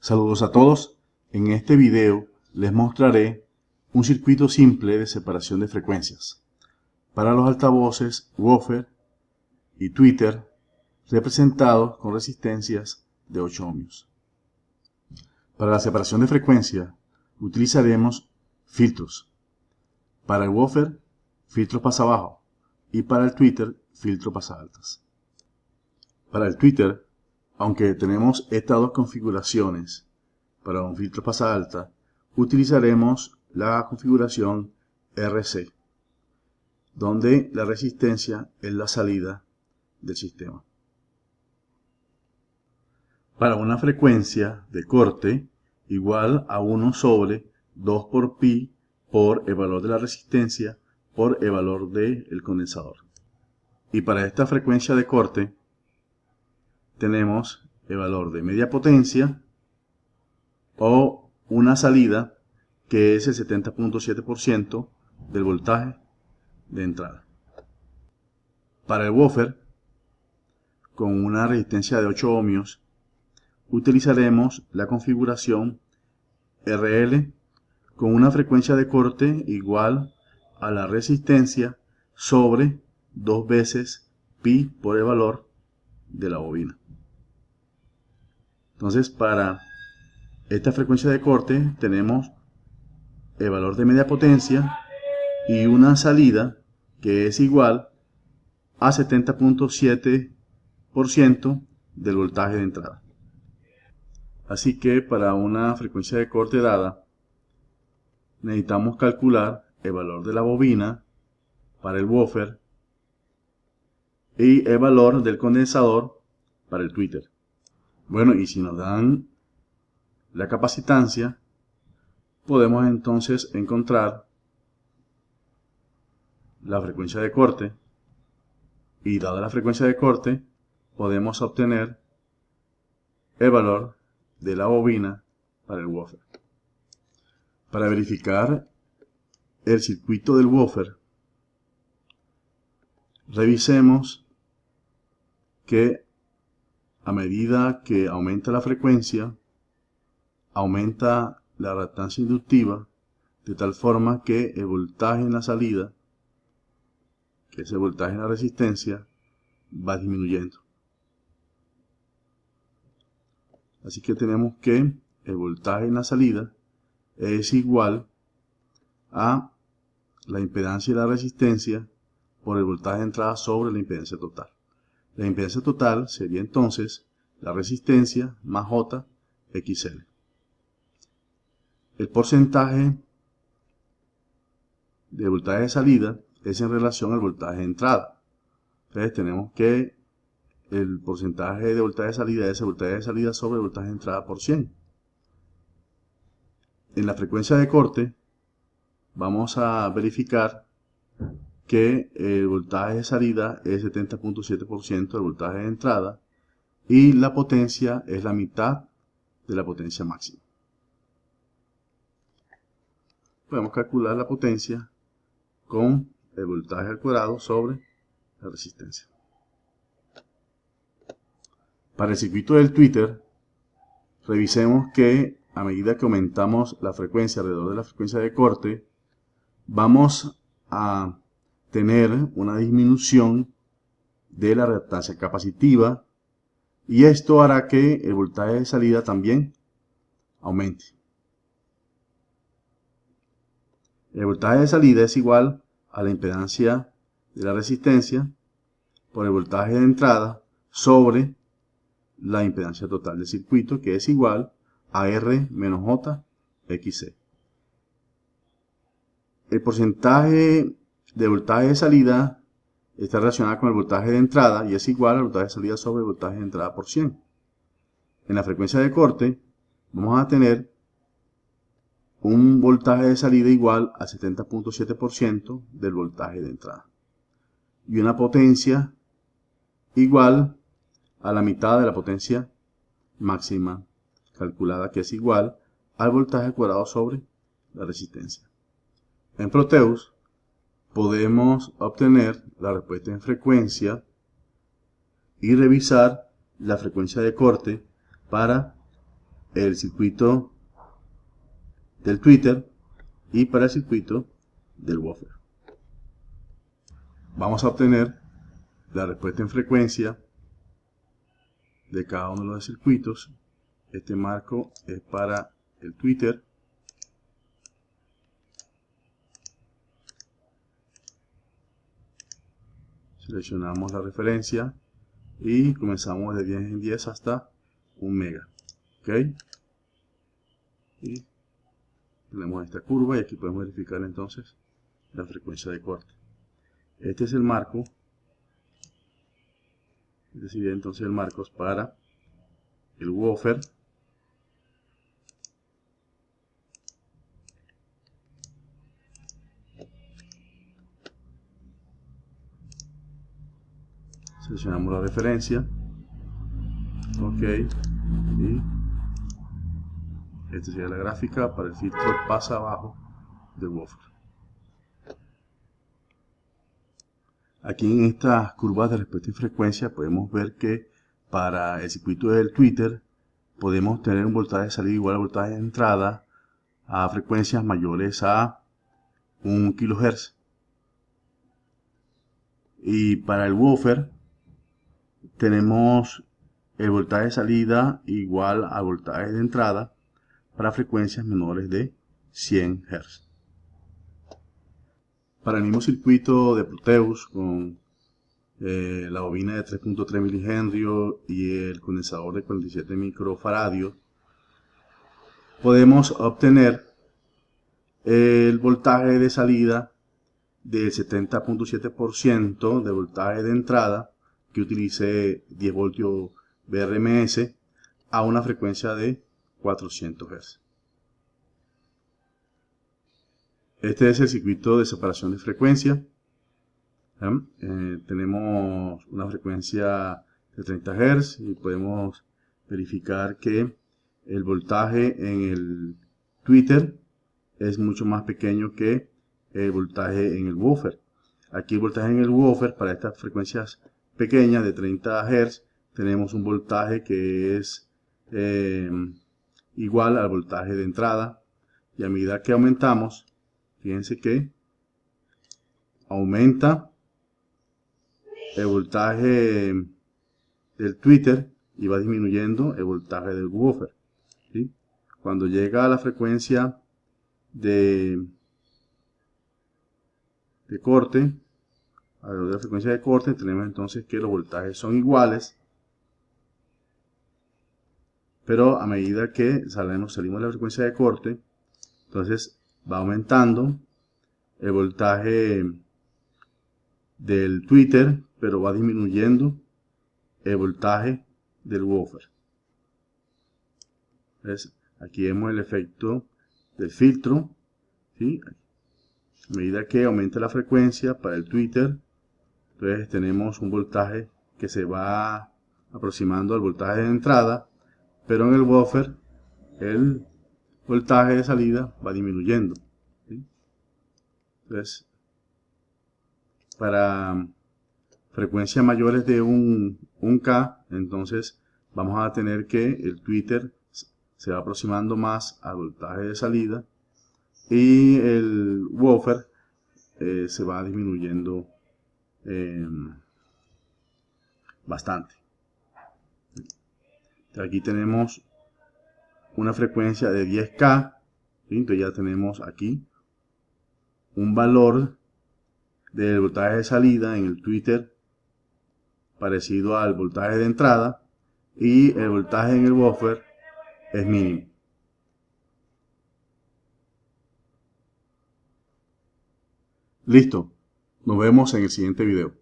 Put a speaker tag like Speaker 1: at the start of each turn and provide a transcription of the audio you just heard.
Speaker 1: Saludos a todos. En este video les mostraré un circuito simple de separación de frecuencias para los altavoces woofer y tweeter representados con resistencias de 8 ohmios. Para la separación de frecuencia utilizaremos filtros. Para el woofer, filtro pasabajo, y para el tweeter, filtro pasaaltas. Para el tweeter, aunque tenemos estas dos configuraciones para un filtro pasaalta, utilizaremos la configuración RC, donde la resistencia es la salida del sistema. Para una frecuencia de corte igual a 1 sobre 2 por pi por el valor de la resistencia por el valor del condensador. Y para esta frecuencia de corte tenemos el valor de media potencia o una salida que es el 70.7% del voltaje de entrada. Para el woofer, con una resistencia de 8 ohmios, utilizaremos la configuración RL con una frecuencia de corte igual a la resistencia sobre 2 veces pi por el valor de la bobina. Entonces, para esta frecuencia de corte tenemos el valor de media potencia y una salida que es igual a 70.7% del voltaje de entrada. Así que para una frecuencia de corte dada necesitamos calcular el valor de la bobina para el woofer y el valor del condensador para el tweeter. Bueno, y si nos dan la capacitancia, podemos entonces encontrar la frecuencia de corte, y dada la frecuencia de corte podemos obtener el valor de la bobina para el woofer. Para verificar el circuito del woofer, revisemos que a medida que aumenta la frecuencia, aumenta la reactancia inductiva, de tal forma que el voltaje en la salida, que es el voltaje en la resistencia, va disminuyendo. Así que tenemos que el voltaje en la salida es igual a la impedancia y la resistencia por el voltaje de entrada sobre la impedancia total. La impedancia total sería entonces la resistencia más J XL. El porcentaje de voltaje de salida es en relación al voltaje de entrada. Entonces tenemos que el porcentaje de voltaje de salida es el voltaje de salida sobre el voltaje de entrada por 100. En la frecuencia de corte vamos a verificar que el voltaje de salida es 70.7% del voltaje de entrada y la potencia es la mitad de la potencia máxima. Podemos calcular la potencia con el voltaje al cuadrado sobre la resistencia. Para el circuito del tweeter, revisemos que a medida que aumentamos la frecuencia alrededor de la frecuencia de corte, vamos a tener una disminución de la reactancia capacitiva y esto hará que el voltaje de salida también aumente. El voltaje de salida es igual a la impedancia de la resistencia por el voltaje de entrada sobre la impedancia total del circuito, que es igual a R menos J XC. El porcentaje de voltaje de salida está relacionado con el voltaje de entrada y es igual al voltaje de salida sobre el voltaje de entrada por 100. En la frecuencia de corte vamos a tener un voltaje de salida igual a 70.7% del voltaje de entrada y una potencia igual a la mitad de la potencia máxima calculada, que es igual al voltaje cuadrado sobre la resistencia. En Proteus podemos obtener la respuesta en frecuencia y revisar la frecuencia de corte para el circuito del Twitter y para el circuito del woofer. Vamos a obtener la respuesta en frecuencia de cada uno de los circuitos. Este marco es para el Twitter. Seleccionamos la referencia y comenzamos de 10 en 10 hasta 1 mega. ¿Ok? Y tenemos esta curva y aquí podemos verificar entonces la frecuencia de corte. Este es el marco. Este sería entonces el marco para el woofer. Seleccionamos la referencia. Ok. Y esta sería la gráfica para el filtro pasa abajo del woofer. Aquí en estas curvas de respuesta y frecuencia podemos ver que para el circuito del Twitter podemos tener un voltaje de salida igual al voltaje de entrada a frecuencias mayores a 1 kHz. Y para el woofer tenemos el voltaje de salida igual al voltaje de entrada para frecuencias menores de 100 Hz. Para el mismo circuito de Proteus con la bobina de 3.3 mH y el condensador de 47 microfaradios, podemos obtener el voltaje de salida del 70.7% del voltaje de entrada que utilice 10 voltios BRMS a una frecuencia de 400 Hz. Este es el circuito de separación de frecuencia. Tenemos una frecuencia de 30 Hz y podemos verificar que el voltaje en el Twitter es mucho más pequeño que el voltaje en el woofer. Aquí el voltaje en el woofer para estas frecuencias pequeñas de 30 Hz tenemos un voltaje que es igual al voltaje de entrada, y a medida que aumentamos, fíjense que aumenta el voltaje del Twitter y va disminuyendo el voltaje del woofer, ¿sí? Cuando llega a la frecuencia de corte, a la frecuencia de corte, tenemos entonces que los voltajes son iguales, pero a medida que salimos de la frecuencia de corte, entonces va aumentando el voltaje del Twitter, pero va disminuyendo el voltaje del woofer. ¿Ves? Aquí vemos el efecto del filtro, ¿sí? A medida que aumenta la frecuencia para el Twitter, entonces tenemos un voltaje que se va aproximando al voltaje de entrada, pero en el woofer el voltaje de salida va disminuyendo, ¿sí? Entonces, para frecuencias mayores de 1K, entonces vamos a tener que el Twitter se va aproximando más al voltaje de salida y el woofer se va disminuyendo bastante. Aquí tenemos una frecuencia de 10K, ¿sí? Entonces ya tenemos aquí un valor del voltaje de salida en el Twitter parecido al voltaje de entrada, y el voltaje en el woofer es mínimo. Listo, nos vemos en el siguiente video.